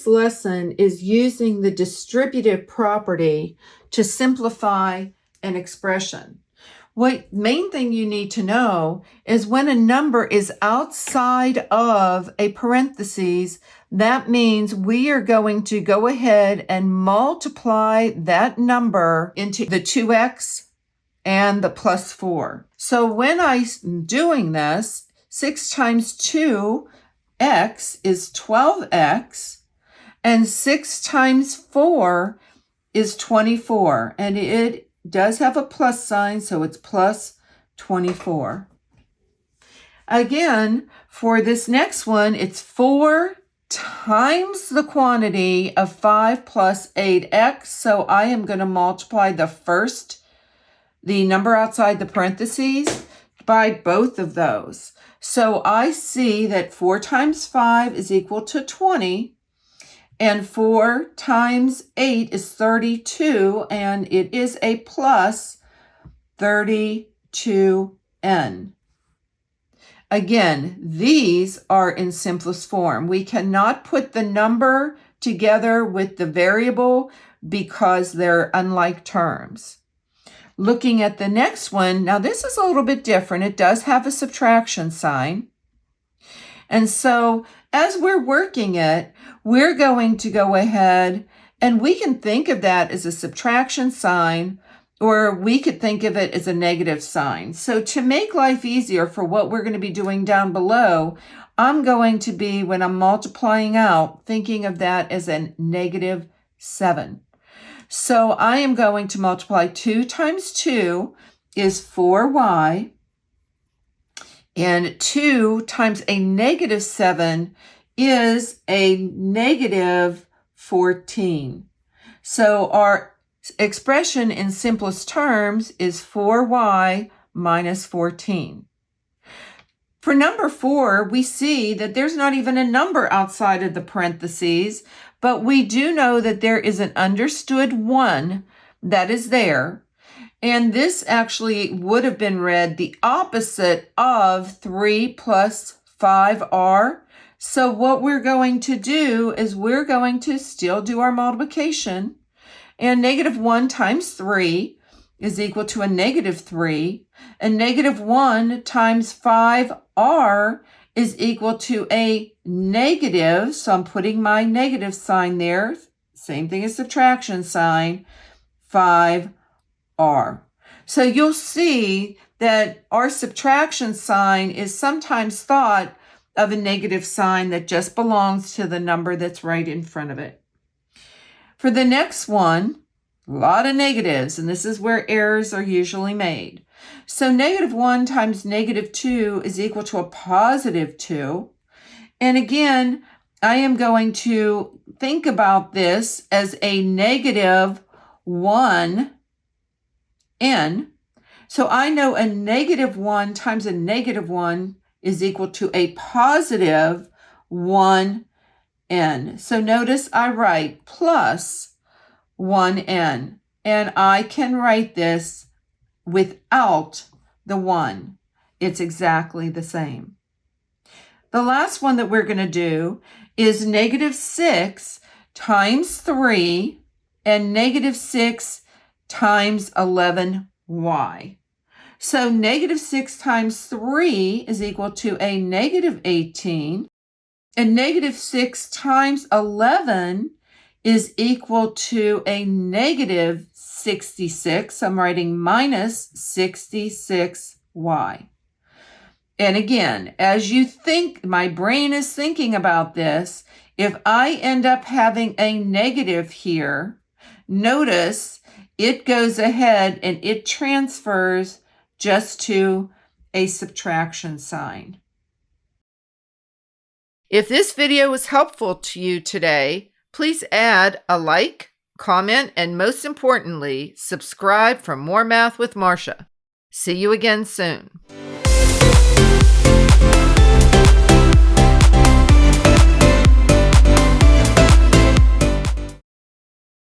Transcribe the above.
this lesson is using the distributive property to simplify an expression. What main thing you need to know is when a number is outside of a parentheses, that means we are going to go ahead and multiply that number into the 2x and the plus 4. So when I'm doing this, 6 times 2x is 12x, and 6 times 4 is 24, and it does have a plus sign, so it's plus 24. Again, for this next one, it's 4 times the quantity of 5 plus 8x, so I am going to multiply the number outside the parentheses, by both of those. So I see that 4 times 5 is equal to 20, and 4 times 8 is 32, and it is a plus 32n. Again, these are in simplest form. We cannot put the number together with the variable because they're unlike terms. Looking at the next one, now this is a little bit different. It does have a subtraction sign. And so as we're working it, we're going to go ahead and we can think of that as a subtraction sign, or we could think of it as a negative sign. So to make life easier for what we're going to be doing down below, I'm going to be, when I'm multiplying out, thinking of that as a negative 7. So I am going to multiply 2 times 2 is 4y, and 2 times a negative 7 is a negative 14. So our expression in simplest terms is 4y minus 14. For number 4, we see that there's not even a number outside of the parentheses, but we do know that there is an understood 1 that is there. And this actually would have been read the opposite of 3 plus 5r. So what we're going to do is we're going to still do our multiplication. And negative 1 times 3 is equal to a negative 3. And negative 1 times 5r is equal to a negative. So I'm putting my negative sign there. Same thing as subtraction sign, 5r. So you'll see that our subtraction sign is sometimes thought of a negative sign that just belongs to the number that's right in front of it. For the next one, a lot of negatives, and this is where errors are usually made. So negative 1 times negative 2 is equal to a positive 2. And again, I am going to think about this as a negative 1n. So I know a negative 1 times a negative 1 is equal to a positive 1n. So notice I write plus 1n, and I can write this without the 1. It's exactly the same. The last one that we're going to do is negative 6 times 3 and negative 6 times 11y. So negative 6 times 3 is equal to a negative 18, and negative 6 times 11 is equal to a negative 66. I'm writing minus 66y. And again, as you think, my brain is thinking about this, if I end up having a negative here, notice it goes ahead and it transfers just to a subtraction sign. If this video was helpful to you today, please add a like, comment, and most importantly, subscribe for more Math with Marcia. See you again soon.